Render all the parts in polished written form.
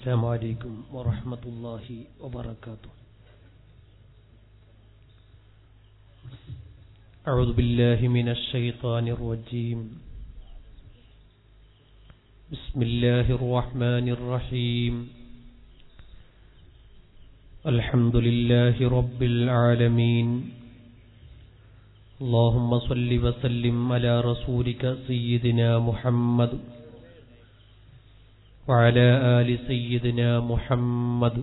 السلام عليكم ورحمة الله وبركاته. أعوذ بالله من الشيطان الرجيم. بسم الله الرحمن الرحيم. الحمد لله رب العالمين. اللهم صل وسلم على رسولك سيدنا محمد وعلى آل سيدنا محمد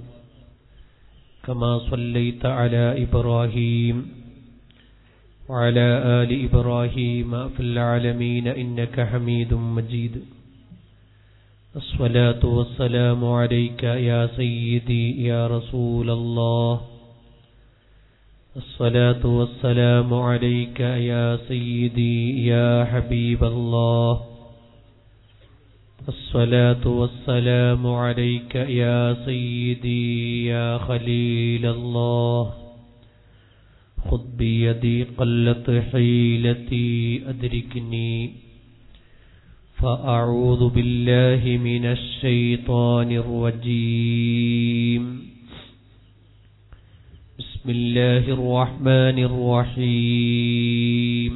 كما صليت على إبراهيم وعلى آل إبراهيم في العالمين إنك حميد مجيد. الصلاة والسلام عليك يا سيدي يا رسول الله. الصلاة والسلام عليك يا سيدي يا حبيب الله. الصلاة والسلام عليك يا سيدي يا خليل الله. خذ بيدي قلت حيلتي أدركني فأعوذ بالله من الشيطان الرجيم. بسم الله الرحمن الرحيم.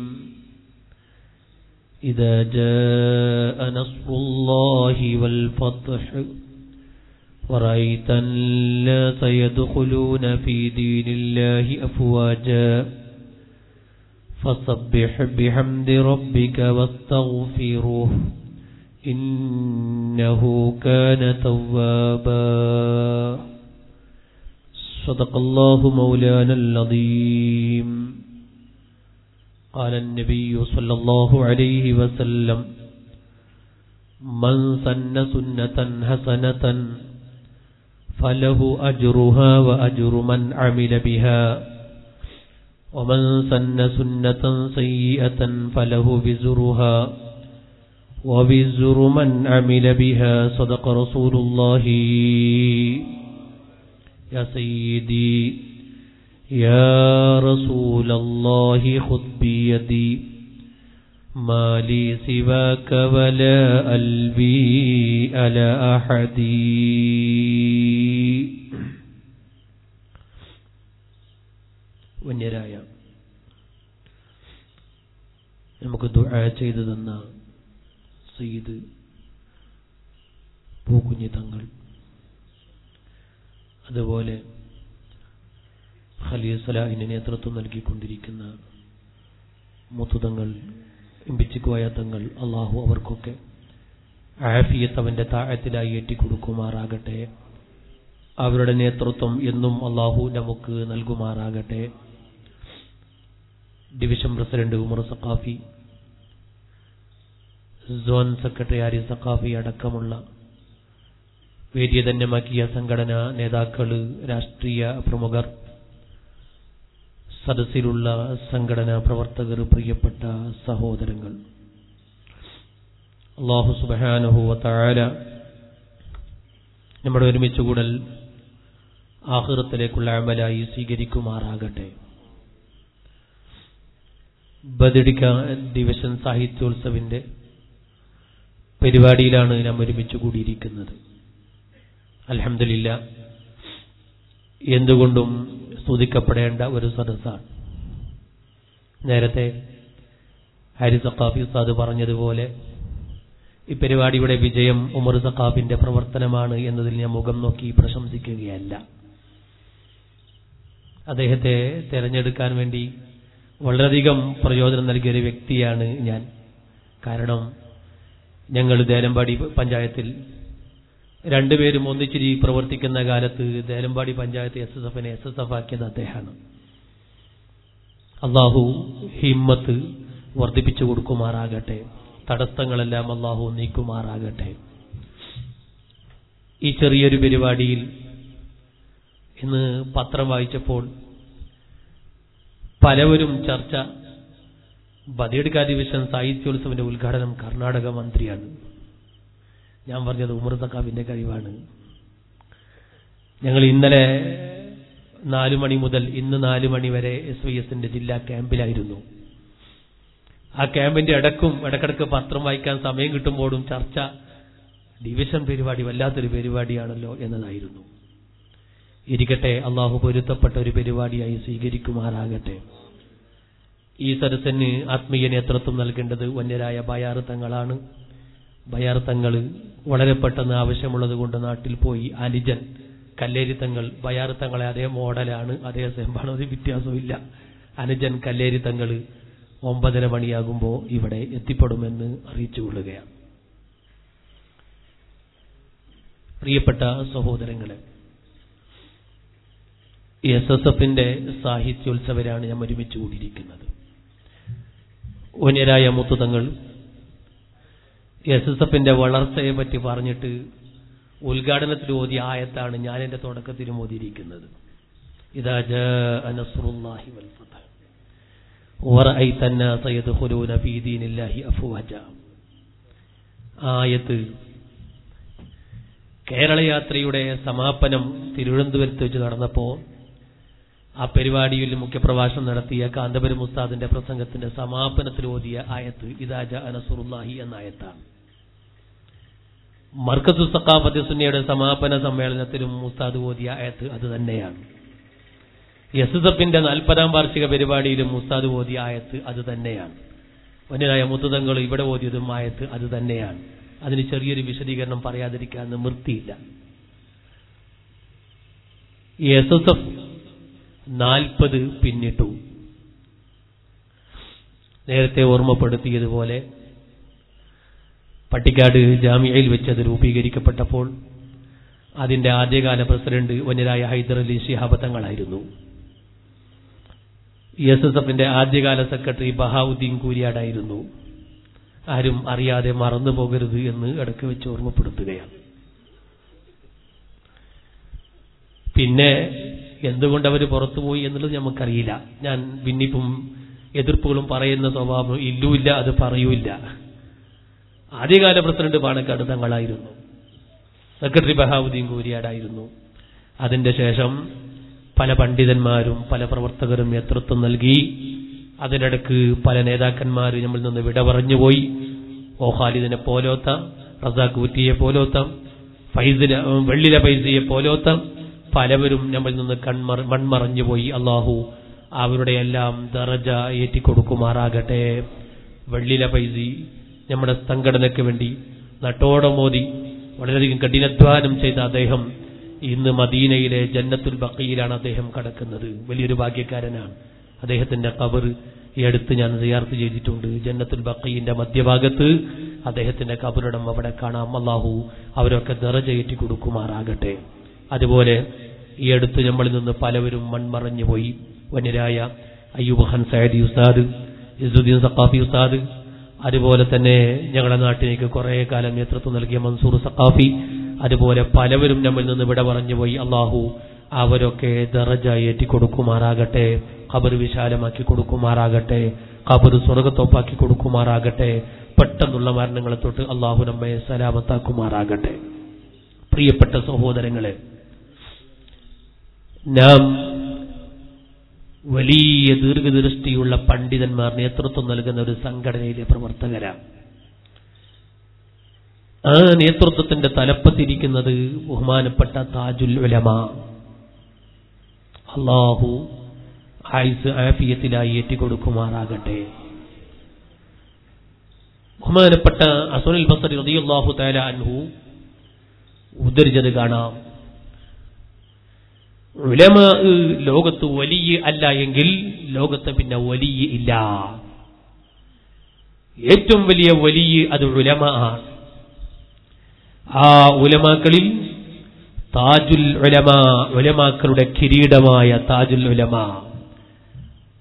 إذا جاء نصر الله والفتح ورأيت الناس يدخلون في دين الله أفواجا فسبح بحمد ربك واستغفره إنه كان توابا. صدق الله مولانا العظيم. قال النبي صلى الله عليه وسلم: من سن سنة حسنة فله أجرها وأجر من عمل بها ومن سن سنة سيئة فله وزرها ووزر من عمل بها. صدق رسول الله. يا سيدي يا رسول الله خذ بيدي ما لي سواك ولا ألبي على أحد. വന്യരായ നമുക്ക് ദുആ ചെയ്തു തന്ന സയ്യിദ് പൂക്കുഞ്ഞി തങ്ങൾ, അതുപോലെ ഖലീൽ സലാഹിന് നേതൃത്വം നൽകിക്കൊണ്ടിരിക്കുന്ന മുത്തുതങ്ങൾ, ഇമ്പിച്ചിക്കോയ തങ്ങൾ, അള്ളാഹു അവർക്കൊക്കെ ആഫിയത്ത് അവന്റെ താഴത്തിലായി ഏറ്റിക്കൊടുക്കുമാറാകട്ടെ. അവരുടെ നേതൃത്വം എന്നും അള്ളാഹു നമുക്ക് നൽകുമാറാകട്ടെ. Division president Umar Saqafi, zone secretary Arif Saqafi അടക്കമുള്ള വേദിയധന്യമാക്കിയ സംഘടനാ നേതാക്കള്, രാഷ്ട്രീയ പ്രമുഖർ, സദസ്സിലുള്ള സംഘടനാ പ്രവർത്തകർ, പ്രിയപ്പെട്ട സഹോദരങ്ങൾ, അല്ലാഹു സുബ്ഹാനഹു വ തആല നമ്മുടെ ഒരുമിച്ച് കൂടൽ ആഖിറത്തിലേക്കുള്ള അമലായി സ്വീകരിക്കുമാറാകട്ടെ. ബദരിക ഡിവിഷൻ സാഹിത്യോത്സവിന്റെ പരിപാടിയിലാണ് നാം ഒരുമിച്ച് കൂടിയിരിക്കുന്നത്. അൽഹംദുലില്ലാഹ്, എന്തുകൊണ്ടും സ്തുതിക്കപ്പെടേണ്ട ഒരു സദസ്സാണ്. നേരത്തെ ഹാരിസ് സഖാഫി ഉസ്താദ് പറഞ്ഞതുപോലെ ഈ പരിപാടിയുടെ വിജയം ഉമർ സഖാഫിന്റെ പ്രവർത്തനമാണ് എന്നതിൽ ഞാൻ മുഖം നോക്കി പ്രശംസിക്കുകയല്ല. അദ്ദേഹത്തെ തെരഞ്ഞെടുക്കാൻ വേണ്ടി വളരെയധികം പ്രയോജനം നൽകിയ ഒരു വ്യക്തിയാണ് ഞാൻ. കാരണം ഞങ്ങൾ ദേലമ്പാടി പഞ്ചായത്തിൽ രണ്ടുപേരും ഒന്നിച്ചിരി പ്രവർത്തിക്കുന്ന കാലത്ത് ദേലമ്പാടി പഞ്ചായത്ത് SSFനെ SSF ആക്കിയത് അദ്ദേഹമാണ്. അള്ളാഹു ഹിമ്മത്ത് വർദ്ധിപ്പിച്ചു കൊടുക്കുമാറാകട്ടെ. തടസ്സങ്ങളെല്ലാം അള്ളാഹു നീക്കുമാറാകട്ടെ. ഈ ചെറിയൊരു പരിപാടിയിൽ ഇന്ന് പത്രം വായിച്ചപ്പോൾ പലവരും ചർച്ച, ബദിയടുക്ക ഡിവിഷൻ സാഹിത്യോത്സവിന്റെ ഉദ്ഘാടനം കർണാടക മന്ത്രിയാണ്. ഞാൻ പറഞ്ഞത് ഉമർ സഖാഫിന്റെ കഴിവാണ്. ഞങ്ങൾ ഇന്നലെ 4 മണി മുതൽ ഇന്ന് 4 മണി വരെ SYSന്റെ ജില്ലാ ക്യാമ്പിലായിരുന്നു. ആ ക്യാമ്പിന്റെ ഇടക്കിടക്ക് പത്രം വായിക്കാൻ സമയം കിട്ടുമ്പോഴും ചർച്ച ഡിവിഷൻ പരിപാടി വല്ലാത്തൊരു പരിപാടിയാണല്ലോ എന്നതായിരുന്നു. ഇരിക്കട്ടെ, അള്ളാഹു പൊരുത്തപ്പെട്ട ഒരു പരിപാടിയായി സ്വീകരിക്കുമാറാകട്ടെ. ഈ സദസ്സിന് ആത്മീയ നേതൃത്വം നൽകേണ്ടത് വന്യരായ ബയാർ തങ്ങളാണ്. ബയാർ തങ്ങൾ വളരെ പെട്ടെന്ന് ആവശ്യമുള്ളത് കൊണ്ട് നാട്ടിൽ പോയി. അനുജൻ കല്ലേരി തങ്ങൾ, ബയാർ തങ്ങളെ അതേ മോഡലാണ്, അതേ സെമ്പാണ്, ഒരു വ്യത്യാസമില്ല. അനുജൻ കല്ലേരി തങ്ങൾ 9:30 മണിയാകുമ്പോൾ ഇവിടെ എത്തിപ്പെടുമെന്ന് അറിയിച്ചുകൊള്ളുകയാണ്. പ്രിയപ്പെട്ട സഹോദരങ്ങളെ, SSFന്റെ സാഹിത്യോത്സവരാണ് ഞാൻ ഒരുമിച്ച് കൂടിയിരിക്കുന്നത്. വന്യരായ മുത്തുതങ്ങൾ SSFന്റെ വളർച്ചയെ പറ്റി പറഞ്ഞിട്ട് ഉദ്ഘാടനത്തിൽ ഓതിയ ആയത്താണ് ഞാൻ എന്റെ തുടക്കത്തിലും ഓതിയിരിക്കുന്നത്. ഇദാ ജാഅ നസ്റുല്ലാഹി വൽ ഫത്ഹ് വറഅയ്ത അന്നാസ യദ്ഖുലൂന ഫീ ദീനില്ലാഹി അഫ്വാജ. ആയത്ത് കേരള യാത്രയുടെ സമാപനം തിരുവനന്തപുരത്ത് വെച്ച് നടന്നപ്പോൾ ആ പരിപാടിയിൽ മുഖ്യപ്രഭാഷണം നടത്തിയ കാന്തപുരം ഉസ്താദിന്റെ പ്രസംഗത്തിന്റെ സമാപനത്തിൽ ഓതിയ ആയത്ത് ഇദാ ജാഅ നസ്റുല്ലാഹി എന്ന ആയത്താണ്. മർക്കസു സഖാഫത്ത് സുന്നയുടെ സമാപന സമ്മേളനത്തിലും ഉസ്താദ് ഓതിയ ആയത്ത് അത് തന്നെയാണ്. SSFന്റെ 40ാം വാർഷിക പരിപാടിയിലും ഉസ്താദ് ഓതിയ ആയത്ത് അത് തന്നെയാണ്. വന്യരായ മുത്തുതങ്ങൾ ഇവിടെ ഓതിയതും ആയത്ത് അത് തന്നെയാണ്. അതിന് ചെറിയൊരു വിശദീകരണം പറയാതിരിക്കാൻ നിവൃത്തിയില്ല. SSF 40 പിന്നിട്ടു. നേരത്തെ ഓർമ്മപ്പെടുത്തിയതുപോലെ പട്ടിക്കാട് ജാമിയയിൽ വെച്ച് അത് രൂപീകരിക്കപ്പെട്ടപ്പോൾ അതിന്റെ ആദ്യകാല പ്രസിഡന്റ് വന്യരായ ഹൈദരലി ശിഹാബ് തങ്ങളായിരുന്നു. SSFന്റെ ആദ്യകാല സെക്രട്ടറി ബഹാവുദ്ദീൻ കൂരിയാടായിരുന്നു. ആരും അറിയാതെ മറന്നു പോകരുത് എന്ന് ഇടയ്ക്ക് വെച്ച് ഓർമ്മപ്പെടുത്തുകയാണ്. പിന്നെ എന്തുകൊണ്ട് അവർ പുറത്തുപോയി എന്നുള്ളത് നമുക്കറിയില്ല. ഞാൻ ഭിന്നിപ്പും എതിർപ്പുകളും പറയുന്ന സ്വഭാവം ഇല്ല, അത് പറയൂല്ല. ആദ്യകാല പ്രസിഡന്റ് പാണക്കാട് തങ്ങളായിരുന്നു. സെക്രട്ടറി ബഹാവുദ്ദീൻ കൂരിയാടായിരുന്നു. അതിന്റെ ശേഷം പല പണ്ഡിതന്മാരും പല പ്രവർത്തകരും നേതൃത്വം നൽകി. അതിനിടക്ക് പല നേതാക്കന്മാർ നമ്മിൽ നിന്ന് വിട പറഞ്ഞുപോയി. ഓ ഖാലിദിനെ പോലോത്ത, റസാഖ് കുറ്റിയെ പോലോത്ത, വെള്ളില പൈസയെ പോലോത്ത പലവരും നമ്മിൽ നിന്ന് മൺമറഞ്ഞുപോയി. അള്ളാഹു അവരുടെ എല്ലാം ദറജ ഏറ്റിക്കൊടുക്കുമാറാകട്ടെ. വെള്ളില പൈസി നമ്മുടെ സംഘടനയ്ക്ക് വേണ്ടി നട്ടോടമോദി വളരെയധികം കഠിനാധ്വാനം ചെയ്ത അദ്ദേഹം ഇന്ന് മദീനയിലെ ജന്നത്തുൽ ബഖീലാണ് അദ്ദേഹം കിടക്കുന്നത്. വലിയൊരു ഭാഗ്യക്കാരനാണ്. അദ്ദേഹത്തിന്റെ ഖബർ ഈ അടുത്ത് ഞാൻ സിയാറത്ത് ചെയ്തിട്ടുണ്ട്. ജന്നത്തുൽ ബഖീന്റെ മധ്യഭാഗത്ത് അദ്ദേഹത്തിന്റെ ഖബറിടം അവിടെ കാണാം. അല്ലാഹു അവരൊക്കെ ദറജ ഏറ്റി കൊടുക്കുമാറാകട്ടെ. അതുപോലെ ഈ അടുത്ത് നമ്മളിൽ നിന്ന് പലവരും മൺമറഞ്ഞു പോയി. വന്യരായ അയ്യൂബ് ഖാൻ സയദി ഉസ്താദ്, ഇസുദ്ദീൻ സഖാഫി ഉസ്താദ്, അതുപോലെ തന്നെ ഞങ്ങളുടെ നാട്ടിലേക്ക് കുറെ കാലം നേതൃത്വം നൽകിയ മൻസൂർ സഖാഫി, അതുപോലെ പലവരും നമ്മിൽ നിന്ന് വിട പറഞ്ഞുപോയി. അള്ളാഹു അവരൊക്കെ ദറജ ഏറ്റി കൊടുക്കുമാറാകട്ടെ. ഖബർ വിശാലമാക്കി കൊടുക്കുമാറാകട്ടെ. ഖബർ സ്വർഗത്തോപ്പാക്കി കൊടുക്കുമാറാകട്ടെ. പെട്ടെന്നുള്ള മരണങ്ങളെ തൊട്ട് അള്ളാഹു നമ്മെ സലാമത്താക്കുമാറാകട്ടെ. പ്രിയപ്പെട്ട സഹോദരങ്ങളെ, നാം വലിയ ദീർഘദൃഷ്ടിയുള്ള പണ്ഡിതന്മാർ നേതൃത്വം നൽകുന്ന ഒരു സംഘടനയിലെ പ്രവർത്തകരാണ്. ആ നേതൃത്വത്തിന്റെ തലപ്പത്തിരിക്കുന്നത് ബഹുമാനപ്പെട്ട താജുൽ ഉലമ. അല്ലാഹു ആയുസ് ആഫിയത്തിലായി ഏറ്റിക്കൊടുക്കുമാറാകട്ടെ. ബഹുമാനപ്പെട്ട ഹസനുൽ ബസ്രി റളിയല്ലാഹു തആല അൻഹു ഉദ്ധരിച്ചത് കാണാം. ഉലമാ ലോകത്ത് വലിയ അല്ല എങ്കിൽ ലോകത്ത് പിന്നെ വലിയ ഇല്ല. ഏറ്റവും വലിയ വലിയ അത് ഉലമാ ആണ്. ആ ഉലമാക്കളിൽ താജുൽ ഉലമാ, ഉലമാക്കളുടെ കിരീടമായ താജുൽ ഉലമാ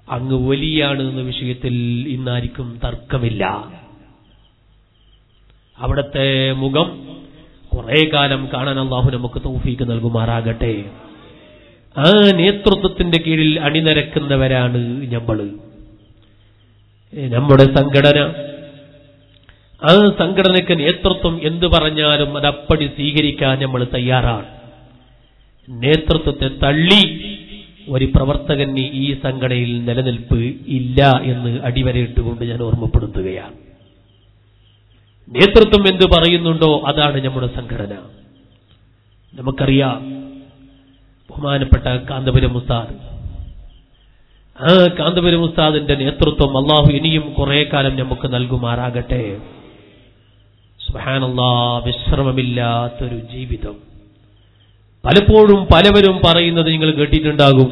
അങ്ങ് വലിയാണ് എന്ന വിഷയത്തിൽ ഇന്നാർക്കും തർക്കമില്ല. അവിടുത്തെ മുഖം കുറെ കാലം കാണാൻ അല്ലാഹു നമുക്ക് തൗഫീക്ക് നൽകുമാറാകട്ടെ. ആ നേതൃത്വത്തിന്റെ കീഴിൽ അണിനിരക്കുന്നവരാണ് നമ്മൾ. നമ്മുടെ സംഘടന, ആ സംഘടനയ്ക്ക് നേതൃത്വം എന്തു പറഞ്ഞാലും അതപ്പടി സ്വീകരിക്കാൻ നമ്മൾ തയ്യാറാണ്. നേതൃത്വത്തെ തള്ളി ഒരു പ്രവർത്തകന് ഈ സംഘടനയിൽ നിലനിൽപ്പ് ഇല്ല എന്ന് അടിവരയിട്ടുകൊണ്ട് ഞാൻ ഓർമ്മപ്പെടുത്തുകയാണ്. നേതൃത്വം എന്ത് പറയുന്നുണ്ടോ അതാണ് നമ്മുടെ സംഘടന. നമുക്കറിയാം ബഹുമാനപ്പെട്ട കാന്തപുരം ഉസ്താദ്, ആ കാന്തപുരം ഉസ്താദിന്റെ നേതൃത്വം അള്ളാഹു ഇനിയും കുറെ കാലം നമുക്ക് നൽകുമാറാകട്ടെ. സുബ്ഹാനല്ലാഹ്, വിശ്രമമില്ലാത്തൊരു ജീവിതം. പലപ്പോഴും പലവരും പറയുന്നത് നിങ്ങൾ കേട്ടിട്ടുണ്ടാകും.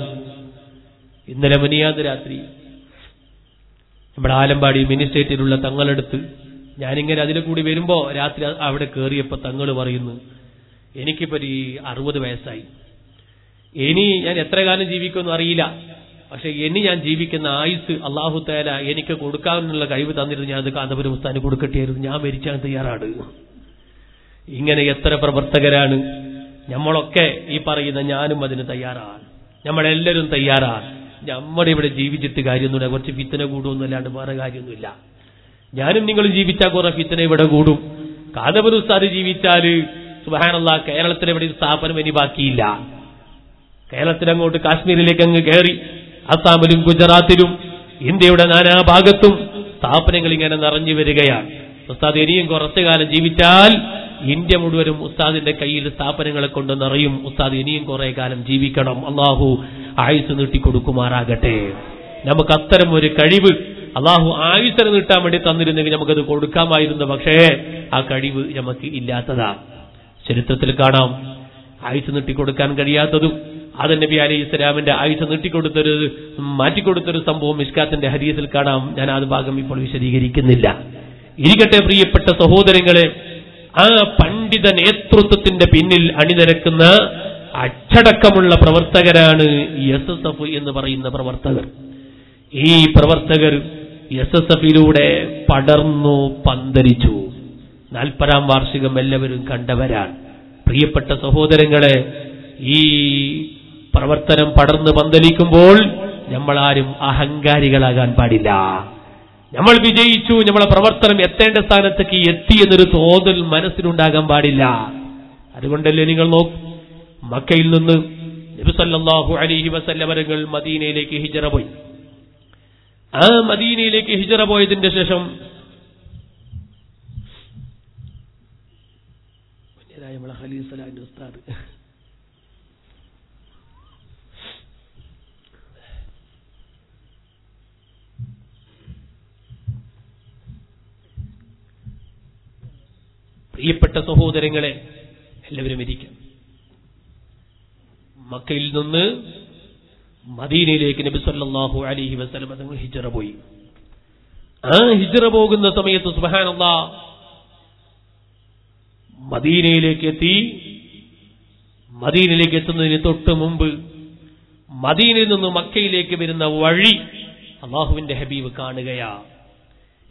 ഇന്നലെ മിനിയാന്ന് രാത്രി നമ്മുടെ ആലമ്പാടി മിനിസ്റ്റേറ്റിലുള്ള തങ്ങളെടുത്ത് ഞാനിങ്ങനെ അതിലെ കൂടി വരുമ്പോ രാത്രി അവിടെ കയറിയപ്പോ തങ്ങൾ പറയുന്നു, എനിക്കിപ്പോ 60 വയസ്സായി, ഇനി ഞാൻ എത്ര കാലം ജീവിക്കുമെന്ന് അറിയില്ല, പക്ഷെ ഇനി ഞാൻ ജീവിക്കുന്ന ആയുസ് അല്ലാഹു തആല എനിക്ക് കൊടുക്കാനുള്ള കഴിവ് തന്നിരുന്നു, ഞാൻ അത് കാന്തപുരം ഉസ്താദിന് കൊടുക്കട്ടെയായിരുന്നു, ഞാൻ മരിച്ചാൻ തയ്യാറാണ്. ഇങ്ങനെ എത്ര പ്രവർത്തകരാണ്. നമ്മളൊക്കെ ഈ പറയുന്ന ഞാനും അതിന് തയ്യാറാണ്, നമ്മളെല്ലാവരും തയ്യാറാണ്. നമ്മുടെ ഇവിടെ ജീവിച്ചിട്ട് കാര്യമൊന്നുമില്ല, കുറച്ച് ഫിത്തന കൂടുമൊന്നുമല്ലാണ്ട് വേറെ കാര്യമൊന്നുമില്ല. ഞാനും നിങ്ങളും ജീവിച്ചാൽ കുറെ ഫിത്തന ഇവിടെ കൂടും. കാന്തപുരം ഉസ്താദ് ജീവിച്ചാല് സുബ്ഹാനല്ലാഹ് കേരളത്തിൽ ഇവിടെ സ്ഥാപനം ഇനി ബാക്കിയില്ല. കേരളത്തിലങ്ങോട്ട് കാശ്മീരിലേക്ക് അങ്ങ് കയറി അസാമിലും ഗുജറാത്തിലും ഇന്ത്യയുടെ നാനാഭാഗത്തും സ്ഥാപനങ്ങൾ ഇങ്ങനെ നിറഞ്ഞു വരികയാണ്. ഉസ്താദ് ഇനിയും കുറച്ചു കാലം ജീവിച്ചാൽ ഇന്ത്യ മുഴുവനും ഉസ്താദിന്റെ കയ്യിൽ സ്ഥാപനങ്ങളെ കൊണ്ട് നിറയും. ഉസ്താദ് ഇനിയും കുറെ കാലം ജീവിക്കണം. അള്ളാഹു ആയുസ് നീട്ടിക്കൊടുക്കുമാറാകട്ടെ. നമുക്ക് അത്തരം ഒരു കഴിവ് അള്ളാഹു ആയുസ്സിനെ നീട്ടാൻ വേണ്ടി തന്നിരുന്നെങ്കിൽ നമുക്കത് കൊടുക്കാമായിരുന്നു. പക്ഷേ ആ കഴിവ് നമുക്ക് ഇല്ലാത്തതാണ്. ചരിത്രത്തിൽ കാണാം ആയുസ് നീട്ടിക്കൊടുക്കാൻ കഴിയാത്തതും ആദം നബി അലൈഹി ഇസ്ലാമിന്റെ ആയുസ് നീട്ടിക്കൊടുത്തൊരു മാറ്റിക്കൊടുത്തൊരു സംഭവം മിശ്കാത്തിന്റെ ഹദീസിൽ കാണാം. ഞാൻ ആ ഭാഗം ഇപ്പോൾ വിശദീകരിക്കുന്നില്ല. ഇരിക്കട്ടെ പ്രിയപ്പെട്ട സഹോദരങ്ങളെ, ആ പണ്ഡിത നേതൃത്വത്തിന്റെ പിന്നിൽ അണിനിരക്കുന്ന അച്ചടക്കമുള്ള പ്രവർത്തകരാണ് SSF എന്ന് പറയുന്ന പ്രവർത്തകർ. ഈ പ്രവർത്തകർ SSFിലൂടെ പടർന്നു പന്തലിച്ചു. 40ാം വാർഷികം എല്ലാവരും കണ്ടവരാണ്. പ്രിയപ്പെട്ട സഹോദരങ്ങളെ, ഈ പ്രവർത്തനം പടർന്നു പന്തലിക്കുമ്പോൾ നമ്മളാരും അഹങ്കാരികളാകാൻ പാടില്ല. നമ്മൾ വിജയിച്ചു, നമ്മളെ പ്രവർത്തനം എത്തേണ്ട സ്ഥാനത്തേക്ക് എത്തി എന്നൊരു തോന്നൽ മനസ്സിലുണ്ടാകാൻ പാടില്ല. അതുകൊണ്ടല്ലേ നിങ്ങൾ നോക്കൂ, മക്കയിൽ നിന്ന് നബി സല്ലല്ലാഹു അലൈഹി വസല്ലം അവர்கள் മദീനയിലേക്ക് ഹിജ്റ പോയി. ആ മദീനയിലേക്ക് ഹിജ്റ പോയതിന്റെ ശേഷം നമ്മളെ ഖലീൽ സലാഹിന്റെ ഉസ്താദ് പ്രിയപ്പെട്ട സഹോദരങ്ങളെ, എല്ലാവരും ഇരിക്കും. മക്കയിൽ നിന്ന് മദീനയിലേക്ക് നബി സല്ലല്ലാഹു അലൈഹി വസല്ലം തങ്ങൾ ഹിജ്റ പോയി. ആ ഹിജ്റ പോകുന്ന സമയത്ത് സുബ്ഹാനല്ലാഹ് മദീനയിലേക്ക് എത്തി. മദീനയിലേക്ക് എത്തുന്നതിന് തൊട്ട് മുമ്പ് മദീനയിൽ നിന്ന് മക്കയിലേക്ക് വരുന്ന വഴി അല്ലാഹുവിന്റെ ഹബീബ് കാണുകയാ.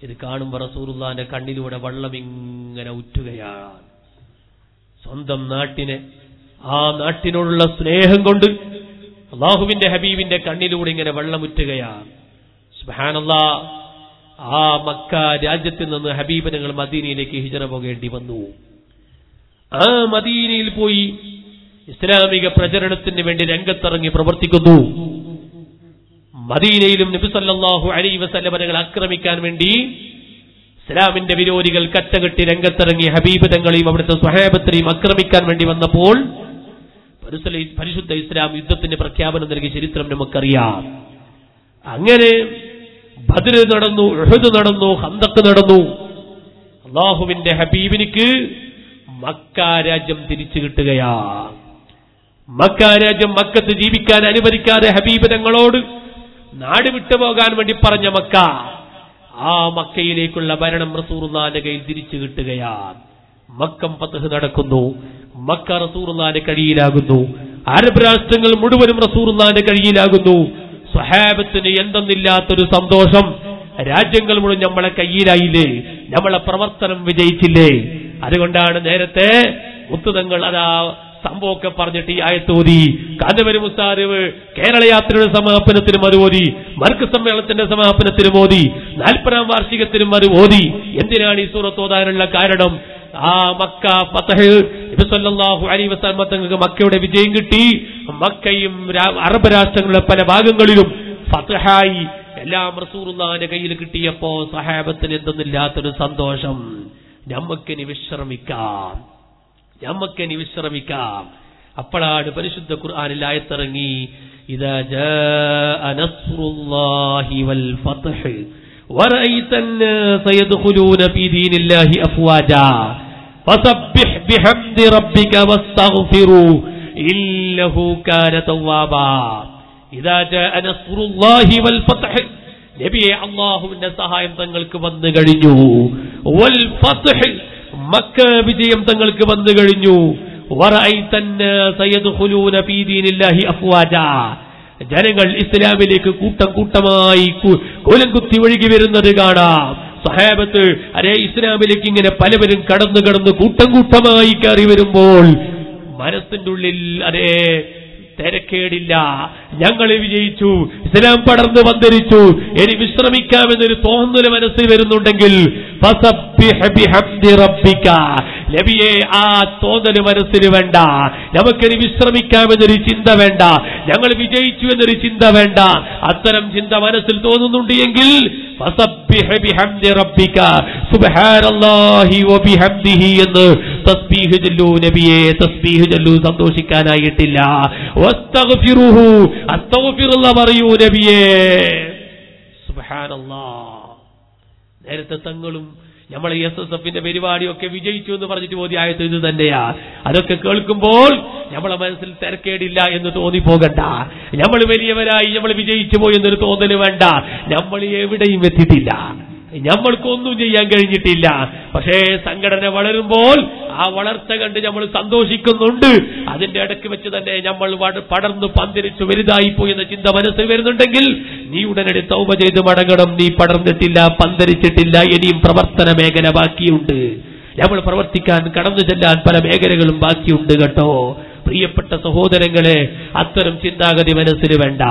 ഇത് കാണുമ്പോൾ റസൂലുള്ളാഹിന്റെ കണ്ണിലൂടെ വെള്ളം ഇങ്ങനെ ഉറ്റുകയാണ്. സ്വന്തം നാട്ടിനെ, ആ നാട്ടിനോടുള്ള സ്നേഹം കൊണ്ട് അല്ലാഹുവിന്റെ ഹബീബിന്റെ കണ്ണിലൂടെ ഇങ്ങനെ വെള്ളമുറ്റുകയാണ്. സുബ്ഹാനല്ലാഹ്, ആ മക്ക രാജ്യത്തിൽ നിന്ന് ഹബീബ് ഞങ്ങൾ മദീനയിലേക്ക് ഹിജ്റ പോകേണ്ടി വന്നു. ആ മദീനയിൽ പോയി ഇസ്ലാമിക പ്രചരണത്തിന് വേണ്ടി രംഗത്തിറങ്ങി പ്രവർത്തിക്കുന്നു. മദീനയിലും നബി സല്ലല്ലാഹു അലൈഹി വസല്ലം തങ്ങളെ ആക്രമിക്കാൻ വേണ്ടി ഇസ്ലാമിന്റെ വിരോധികൾ കച്ചകെട്ടി രംഗത്തിറങ്ങി ഹബീബ് തങ്ങളെയും അവിടുത്തെ സ്വഹാബത്തിനെയും ആക്രമിക്കാൻ വേണ്ടി വന്നപ്പോൾ പരിശുദ്ധ ഇസ്ലാം യുദ്ധത്തിന്റെ പ്രഖ്യാപനം നൽകിയ ചരിത്രം നമുക്കറിയാം. അങ്ങനെ ബദർ നടന്നു, ഉഹദ് നടന്നു, ഖന്തഖ് നടന്നു. അല്ലാഹുവിന്റെ ഹബീബിനിക്ക് മക്ക രാജ്യം തിരിച്ചു കിട്ടുകയാ. മക്ക രാജ്യം മക്കത്ത് ജീവിക്കാൻ അനുവദിക്കാതെ ഹബീബ് തങ്ങളോട് നാട് വിട്ടുപോകാൻ വേണ്ടി പറഞ്ഞ മക്ക, ആ മക്കയിലേക്കുള്ള ഭരണം റസൂലുള്ളാഹിന്റെ കയ്യിൽ തിരിച്ചു കിട്ടുകയാണ്. മക്കം ഫത്ഹ് നടക്കുന്നു. മക്ക റസൂലുള്ളാഹിന്റെ കയ്യിലാകുന്നു. അറബ് രാഷ്ട്രങ്ങൾ മുഴുവനും റസൂലുള്ളാഹിന്റെ കയ്യിലാകുന്നു. സ്വഹാബത്തിന് എന്തെന്നില്ലാത്തൊരു സന്തോഷം. രാജ്യങ്ങൾ മുഴുവൻ നമ്മളെ കയ്യിലായില്ലേ, നമ്മളെ പ്രവർത്തനം വിജയിച്ചില്ലേ. അതുകൊണ്ടാണ് നേരത്തെ മുത്തുതങ്ങൾ അതാ സംഭവമൊക്കെ പറഞ്ഞിട്ട് ഈ ആയത്തോതി. കാന്തപുരം ഉസ്താദ് കേരള യാത്രയുടെ സമാപനത്തിനും അത് ഓതി, മർക്കസ് സമ്മേളനത്തിന്റെ സമാപനത്തിനും ഓതി, 40ാം വാർഷികത്തിനും അത് ഓതി. എന്തിനാണ് ഈ സൂറത്ത് ഓതാനുള്ള കാരണം? ആ മക്ക ഫത്ഹ് നബി സല്ലല്ലാഹു അലൈഹി വസല്ലം തങ്ങൾക്ക് മക്കയുടെ വിജയം കിട്ടി. മക്കയും അറബ് രാഷ്ട്രങ്ങളുടെ പല ഭാഗങ്ങളിലും ഫത്ഹായി എല്ലാം റസൂലുള്ളാഹിന്റെ കയ്യിൽ കിട്ടിയപ്പോ സഹാബത്തിന് എന്തെന്നില്ലാത്തൊരു സന്തോഷം. നമുക്കിനി വിശ്രമിക്കാം. അപ്പോഴാണ് പരിശുദ്ധ ഖുർആനിൽ ആയത്തിറങ്ങി, ഇദാ ജാഅ നസ്റുല്ലാഹി വൽ ഫത്ഹ് വറഅയ്ത അന്നാസ യദ്ഖുലൂന ഫീ ദീനില്ലാഹി അഫ്വാജാ ഫസബ്ബിഹ് ബിഹംദി റബ്ബിക വസ്തഗ്ഫിറൂ ഇന്നഹു കാന തവ്വാബാ. ഇദാ ജാഅ നസ്റുല്ലാഹി വൽ ഫത്ഹ്, നബിയെ അല്ലാഹുവിന്റെ സഹായം തങ്ങൾക്ക് വന്നു കഴിഞ്ഞു. വൽ ഫത്ഹ്, മക്ക വിജയം തങ്ങൾക്ക് വന്നു കഴിഞ്ഞു. വറഅയ്ത അന്നാസ യദ്ഖുലൂന ഫീ ദീനില്ലാഹി അഫ്വാജാ, ജനങ്ങൾ ഇസ്ലാമിലേക്ക് കൂട്ടം കൂട്ടമായി കോലം കുത്തി ഒഴുകി വരുന്നത് കാണാം. സഹാബത്ത് ഇസ്ലാമിലേക്ക് ഇങ്ങനെ പലവരും കടന്നു കൂട്ടം കൂട്ടമായി കയറി വരുമ്പോൾ മനസ്സിന്റെ ഉള്ളിൽ തിരക്കേടില്ല, ഞങ്ങൾ വിജയിച്ചു, ഇസ്ലാം പടർന്നു പന്തരിച്ചു, ഇനി വിശ്രമിക്കാമെന്നൊരു തോന്നൽ മനസ്സിൽ വരുന്നുണ്ടെങ്കിൽ ഫസബ്ബിഹ് ബിഹംദി റബ്ബിക, നബിയെ ആ തോന്നൽ മനസ്സിൽ വേണ്ട. നമുക്കിനി വിശ്രമിക്കാമെന്നൊരു ചിന്ത വേണ്ട, ഞങ്ങൾ വിജയിച്ചു എന്നൊരു ചിന്ത വേണ്ട. അത്തരം ചിന്ത മനസ്സിൽ തോന്നുന്നുണ്ട് എങ്കിൽ ഫസബ്ബിഹ് ബിഹംദി റബ്ബിക സുബ്ഹാനല്ലാഹി വബിഹംദിഹി എന്ന് തസ്ബീഹ് ചൊല്ലൂ. നബിയെ തസ്ബീഹ് ചൊല്ലൂ, സന്തോഷിക്കാനായിട്ടില്ല. വസ്തഗ്ഫിറുഹു, അസ്തഗ്ഫിറുല്ലാഹ് പറയൂ നബിയെ. സുബ്ഹാനല്ലാഹ്. നേരത്തെ തങ്ങളും നമ്മൾ SSFന്റെ പരിപാടിയൊക്കെ വിജയിച്ചു എന്ന് പറഞ്ഞിട്ട് പോയി ആയത്ത് ഇത് തന്നെയാ. അതൊക്കെ കേൾക്കുമ്പോൾ നമ്മളെ മനസ്സിൽ തിരക്കേടില്ല എന്ന് തോന്നിപ്പോകണ്ട. നമ്മൾ വലിയവരായി, നമ്മൾ വിജയിച്ചു പോയി എന്നൊരു തോന്നല് വേണ്ട. നമ്മൾ എവിടെയും എത്തിയിട്ടില്ല, നമ്മൾക്കൊന്നും ചെയ്യാൻ കഴിഞ്ഞിട്ടില്ല. പക്ഷേ സംഘടന വളരുമ്പോൾ ആ വളർച്ച കണ്ട് നമ്മൾ സന്തോഷിക്കുന്നുണ്ട്. അതിന്റെ ഇടയ്ക്ക് വെച്ച് തന്നെ നമ്മൾ പടർന്നു പന്തരിച്ചു വലുതായി പോയി എന്ന ചിന്ത മനസ്സിൽ വരുന്നുണ്ടെങ്കിൽ നീ ഉടനടി തൗബ ചെയ്ത് മടങ്ങണം. നീ പടർന്നിട്ടില്ല, പന്തരിച്ചിട്ടില്ല, ഇനിയും പ്രവർത്തന മേഖല ബാക്കിയുണ്ട്. നമ്മൾ പ്രവർത്തിക്കാൻ, കടന്നു ചെല്ലാൻ പല മേഖലകളും ബാക്കിയുണ്ട് കേട്ടോ. പ്രിയപ്പെട്ട സഹോദരങ്ങളെ, അത്തരം ചിന്താഗതി മനസ്സിന് വേണ്ട.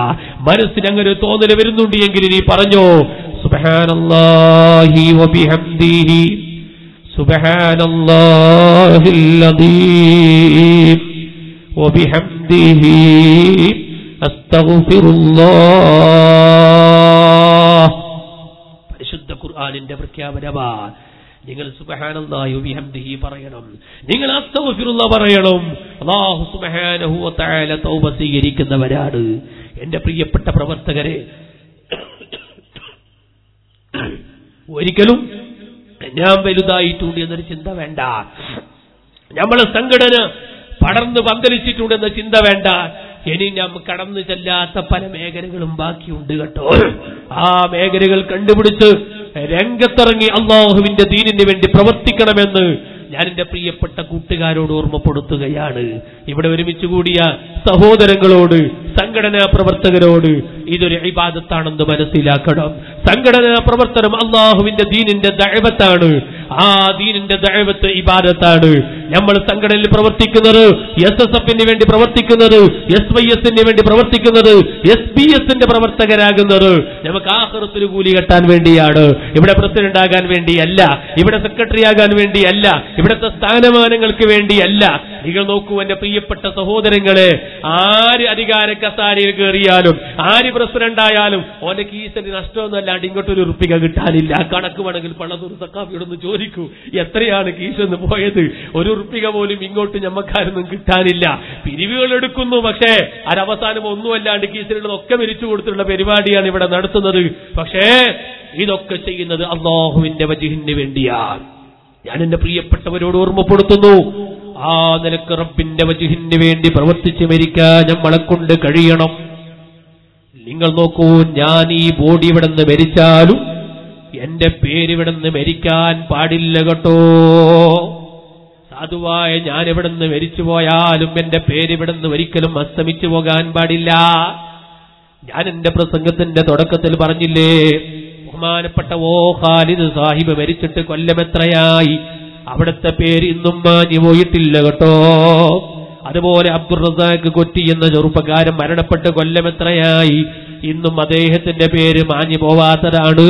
മനസ്സിന് അങ്ങനെ തോന്നൽ വരുന്നുണ്ട് എങ്കിൽ നീ പറഞ്ഞോ, സുബ്ഹാനല്ലാഹി വബിഹംദിഹി സുബ്ഹാനല്ലാഹിൽ അദീം വബിഹംദിഹി അസ്തഗ്ഫിറുല്ലാഹ്. പരിശുദ്ധ ഖുർആനിന്റെ പ്രഖ്യാപനമാണ്. നിങ്ങൾ സുബ്ഹാനല്ലാഹി വബിഹംദിഹി പറയണം, നിങ്ങൾ അസ്തഗ്ഫിറുല്ലാഹ് പറയണം. അല്ലാഹു സുബ്ഹാനഹു വ തആല തൗബ സ്വീകരിക്കുന്നവരാണ്. എന്റെ പ്രിയപ്പെട്ട പ്രവർത്തകരെ, ഒരിക്കലും ഞാൻ വലുതായിട്ടുണ്ട് എന്നൊരു ചിന്ത വേണ്ട. നമ്മളെ സംഘടന പടർന്ന് പന്തലിച്ചിട്ടുണ്ടെന്ന ചിന്ത വേണ്ട. ഇനി നാം കടന്നു ചെല്ലാത്ത പല മേഖലകളും ബാക്കിയുണ്ട് കേട്ടോ. ആ മേഖലകൾ കണ്ടുപിടിച്ച് രംഗത്തിറങ്ങി അല്ലാഹുവിന്റെ ദീനിന് വേണ്ടി പ്രവർത്തിക്കണമെന്ന് ഞാൻ എന്റെ പ്രിയപ്പെട്ട കൂട്ടുകാരോട് ഓർമ്മപ്പെടുത്തുകയാണ്. ഇവിടെ ഒരുമിച്ച് കൂടിയ സഹോദരങ്ങളോട്, സംഘടനാ പ്രവർത്തകരോട് ഇതൊരു ഇബാദത്താണെന്ന് മനസ്സിലാക്കണം. സംഘടനാ പ്രവർത്തനം അല്ലാഹുവിന്റെ ദീനിന്റെ ദഅവത്താണ്. ആ ദീനിന്റെ ദഅവത്ത് ഇബാദത്താണ്. നമ്മൾ സംഘടനയിൽ പ്രവർത്തിക്കുന്നത്, SSFന് വേണ്ടി പ്രവർത്തിക്കുന്നത്, SYSന് വേണ്ടി പ്രവർത്തിക്കുന്നത്, SBS-ന്റെ പ്രവർത്തകരാകുന്നത് നമുക്ക് ആഖിറത്തിൽ കൂലി കെട്ടാൻ വേണ്ടിയാണ്. ഇവിടെ പ്രസിഡന്റ് ആകാൻ വേണ്ടിയല്ല, ഇവിടെ സെക്രട്ടറി ആകാൻ വേണ്ടിയല്ല, ഇവിടുത്തെ സ്ഥാനമാനങ്ങൾക്ക് വേണ്ടിയല്ല. നിങ്ങൾ നോക്കൂ എന്റെ പ്രിയപ്പെട്ട സഹോദരങ്ങളെ, ആര് അധികാര കസാരയിൽ കയറിയാലും, ആര് പ്രസിഡന്റ് ആയാലും ഓന്റെ കീസിന് നഷ്ടമൊന്നുമല്ലാണ്ട് ഇങ്ങോട്ടൊരു ഉറുപ്പിക കിട്ടാനില്ല. കണക്ക് വേണമെങ്കിൽ പള്ളത്തൂർ സഖാഫിയോടൊന്ന് ചോദിക്കൂ, എത്രയാണ് കീസെന്ന് പോയത്. ഒരു ഉറുപ്പിക പോലും ഇങ്ങോട്ട് ഞമ്മക്കാരൊന്നും കിട്ടാനില്ല. പിരിവുകൾ എടുക്കുന്നു, പക്ഷേ അരവസാനം ഒന്നുമല്ലാണ്ട് കീസിലുള്ളതൊക്കെ മരിച്ചു കൊടുത്തിട്ടുള്ള പരിപാടിയാണ് ഇവിടെ നടത്തുന്നത്. പക്ഷേ ഇതൊക്കെ ചെയ്യുന്നത് അല്ലാഹുവിന്റെ വജ്ഹിന് വേണ്ടിയാണ്. ഞാൻ എന്റെ പ്രിയപ്പെട്ടവരോട് ഓർമ്മപ്പെടുത്തുന്നു, ആ നിലക്ക് റബ്ബിന്റെ വജ്ഹിന് വേണ്ടി പ്രവർത്തിച്ച് മരിക്കാൻ നമ്മളെ കൊണ്ട് കഴിയണം. നിങ്ങൾ നോക്കൂ, ഞാൻ ഈ ബോഡി ഇവിടെ നിന്ന് മരിച്ചാലും എന്റെ പേര് ഇവിടെ നിന്ന് മരിക്കാൻ പാടില്ല കേട്ടോ. സാധുവായ ഞാൻ ഇവിടെ നിന്ന് മരിച്ചു പോയാലും എന്റെ പേര് ഇവിടെ നിന്ന് ഒരിക്കലും അസ്തമിച്ചു പോകാൻ പാടില്ല. ഞാൻ എന്റെ പ്രസംഗത്തിന്റെ തുടക്കത്തിൽ പറഞ്ഞില്ലേ, ബഹുമാനപ്പെട്ട ഖാലിദ് സാഹിബ് മരിച്ചിട്ട് കൊല്ലം എത്രയായി, അവിടുത്തെ പേര് ഇന്നും മാഞ്ഞു പോയിട്ടില്ല കേട്ടോ. അതുപോലെ അബ്ദുർ റസാഖ് കൊറ്റി എന്ന ചെറുപ്പക്കാരൻ മരണപ്പെട്ട് കൊല്ലം എത്രയായി, ഇന്നും അദ്ദേഹത്തിന്റെ പേര് മാഞ്ഞു പോവാത്തതാണ്.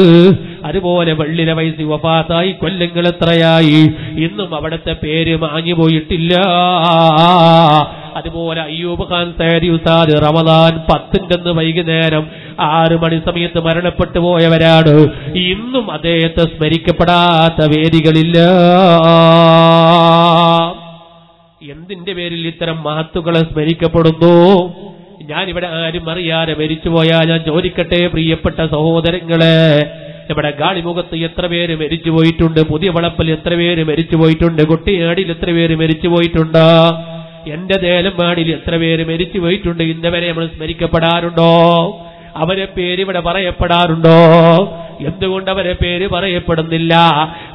അതുപോലെ വെള്ളില വയസ്സി വഫാത്തായി കൊല്ലങ്ങൾ എത്രയായി, ഇന്നും അവിടുത്തെ പേര് മാഞ്ഞു പോയിട്ടില്ല. അതുപോലെ അയ്യൂബ് ഖാൻ സൈദി ഉസ്താദ് റമദാൻ 10 വൈകുന്നേരം 6 മണി സമയത്ത് മരണപ്പെട്ടു പോയവരാണ്. ഇന്നും അദ്ദേഹത്തെ സ്മരിക്കപ്പെടാത്ത വേദികളില്ല. എന്തിന്റെ പേരിൽ ഇത്തരം മഹത്തുക്കളെ സ്മരിക്കപ്പെടുന്നു? ഞാനിവിടെ ആരും അറിയാതെ മരിച്ചുപോയാൽ ഞാൻ ചോദിക്കട്ടെ പ്രിയപ്പെട്ട സഹോദരങ്ങളെ, നമ്മുടെ ഗാളിമുഖത്ത് എത്ര പേര് മരിച്ചു പോയിട്ടുണ്ട്? പുതിയ വളപ്പിൽ എത്ര പേര് മരിച്ചു പോയിട്ടുണ്ട്? കുട്ടിയാടിൽ എത്ര പേര് മരിച്ചു പോയിട്ടുണ്ട്? എന്റെ ദേലമ്പാടിൽ എത്ര പേര് മരിച്ചു പോയിട്ടുണ്ട്? ഇന്നവരെ നമ്മൾ സ്മരിക്കപ്പെടാറുണ്ടോ? അവരെ പേര് ഇവിടെ പറയപ്പെടാറുണ്ടോ? എന്തുകൊണ്ട് അവരെ പേര് പറയപ്പെടുന്നില്ല?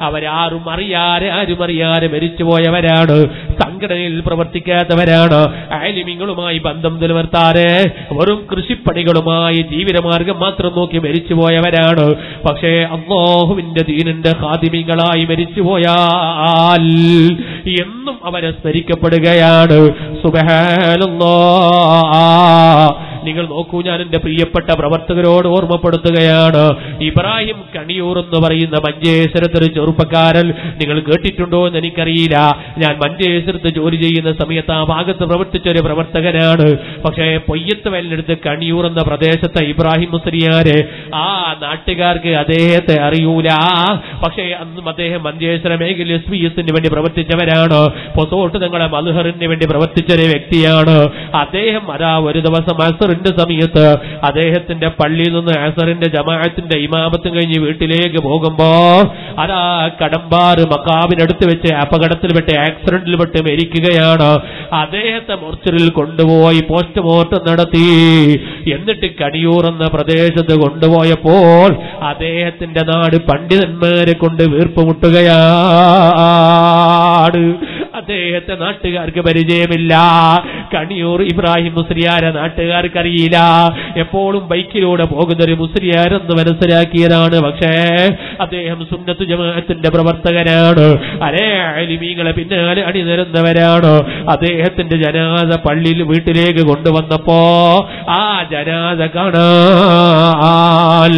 അവരാരും അറിയാതെ മരിച്ചുപോയവരാണ്. സംഘടനയിൽ പ്രവർത്തിക്കാത്തവരാണ്. ആലിമീങ്ങളുമായി ബന്ധം നിലനിർത്താതെ വെറും കൃഷിപ്പണികളുമായി ജീവിതമാർഗം മാത്രം നോക്കി മരിച്ചുപോയവരാണ്. പക്ഷേ അല്ലാഹുവിന്റെ ദീനിന്റെ ഖാദിമീങ്ങളായി മരിച്ചുപോയാൽ എന്നും അവരെ സ്മരിക്കപ്പെടുകയാണ്. സുബ്ഹാനല്ലാഹ്. നിങ്ങൾ നോക്കൂ, ഞാൻ എന്റെ പ്രിയപ്പെട്ട പ്രവർത്തകരോട് ഓർമ്മപ്പെടുത്തുകയാണ്. ഇബ്രാഹിം കണിയൂർ എന്ന് പറയുന്ന മഞ്ചേശ്വരത്തൊരു ചെറുപ്പക്കാരൻ, നിങ്ങൾ കേട്ടിട്ടുണ്ടോ എന്ന് എനിക്കറിയില്ല. ഞാൻ മഞ്ചേശ്വരത്ത് ജോലി ചെയ്യുന്ന സമയത്ത് ആ ഭാഗത്ത് പ്രവർത്തിച്ച ഒരു പ്രവർത്തകനാണ്. പക്ഷേ പൊയ്യത്ത് വയലിനടുത്ത് കണിയൂർ എന്ന പ്രദേശത്തെ ഇബ്രാഹിം മുസ്ലിയാര്, ആ നാട്ടുകാർക്ക് അദ്ദേഹത്തെ അറിയൂല. പക്ഷേ അന്നും അദ്ദേഹം മഞ്ചേശ്വര മേഖല SVSന് വേണ്ടി പ്രവർത്തിച്ചവരാണ്. പൊസോട്ട് തങ്ങളെ മൽഹറിന് വേണ്ടി പ്രവർത്തിച്ച ഒരു വ്യക്തിയാണ് അദ്ദേഹം. അതാ ഒരു ദിവസം അസറിന്റെ സമയത്ത് അദ്ദേഹത്തിന്റെ പള്ളിയിൽ നിന്ന് അസറിന്റെ ജമാഅത്തിന്റെ ഇമാമത്തും കഴിഞ്ഞ് വീട്ടിലേക്ക് പോകുമ്പോ അതാ കടമ്പാറ് മക്കാബിനടുത്ത് വെച്ച് അപകടത്തിൽപ്പെട്ട് ആക്സിഡന്റിൽപ്പെട്ട് മരിക്കുകയാണ്. അദ്ദേഹത്തെ മോർച്ചറിൽ കൊണ്ടുപോയി പോസ്റ്റ്മോർട്ടം നടത്തി. എന്നിട്ട് കണിയൂർ എന്ന പ്രദേശത്ത് കൊണ്ടുപോയപ്പോൾ അദ്ദേഹത്തിന്റെ നാട് പണ്ഡിതന്മാരെ കൊണ്ട് വീർപ്പുമുട്ടുകയാണ്. അദ്ദേഹത്തെ നാട്ടുകാർക്ക് പരിചയമില്ല. കണിയൂർ ഇബ്രാഹിം മുസ്ലിയാരെ നാട്ടുകാർക്ക് അറിയില്ല. എപ്പോഴും ബൈക്കിലൂടെ പോകുന്നൊരു മുസ്ലിയാരെന്ന് മനസ്സിലാക്കിയതാണ്. പക്ഷേ അദ്ദേഹം സുന്നത്ത് ജമാഅത്തിന്റെ പ്രവർത്തകനാണ്. ആലിമീങ്ങളെ പിന്നാലെ അണിനിരന്നവരാണ്. അദ്ദേഹത്തിന്റെ ജനാസ പള്ളിയിൽ വീട്ടിലേക്ക് കൊണ്ടുവന്നപ്പോ ആ ജനാസ കാണാൻ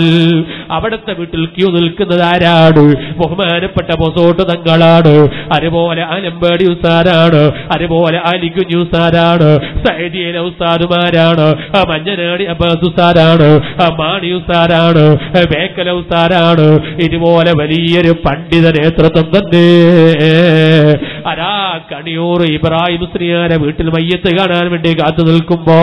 അവിടുത്തെ വീട്ടിൽ ക്യൂ നിൽക്കുന്നത് ആരാണ്? ബഹുമാനപ്പെട്ട പൊസോട്ട് തങ്ങളാണ്. അതുപോലെ ആലമ്പാടി ഉസ്താദാണ്. അതുപോലെ അലിക്കുഞ്ഞു ഉസ്താദാണ്. സൈദിയിലെ ഉസ്താദുമാരാണ്. മഞ്ഞനാടി അബ്ബാസ് ഉസ്താദാണ്. മാണി ഉസ്താദാണ്. ബേക്കല ഉസ്താദാണ്. ഇതുപോലെ വലിയൊരു പണ്ഡിത നേതൃത്വം തന്നെ. അരാ കണിയൂർ ഇബ്രാഹിം മുസ്ലിയാരെ വീട്ടിൽ മയ്യത്ത് കാണാൻ വേണ്ടി കാത്തു നിൽക്കുമ്പോ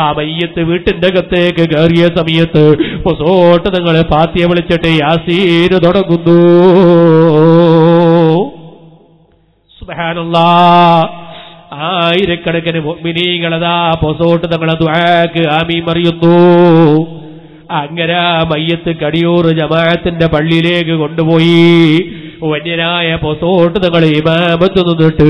ആ മയ്യത്ത് വീട്ടിന്റെ അകത്തേക്ക് കയറിയ സമയത്ത് പൊസോട്ട് തങ്ങളെ ഫാത്തിഹ വിളിച്ചിട്ട് യാസീൻ തുടങ്ങുന്നു. സുബ്ഹാനല്ലാഹ്. ആയിരക്കണക്കിന് മുഅ്മിനീങ്ങളതാ പൊസോട്ട് തങ്ങളെ ദുആക്ക് ആമീൻ പറയുന്നു. അങ്ങനെ മയ്യത്ത് കണിയൂർ ജമാഅത്തിന്റെ പള്ളിയിലേക്ക് കൊണ്ടുപോയി. വന്യനായ പൊസോട്ട് തങ്ങൾ ഇമാമത്ത് നിന്നിട്ട്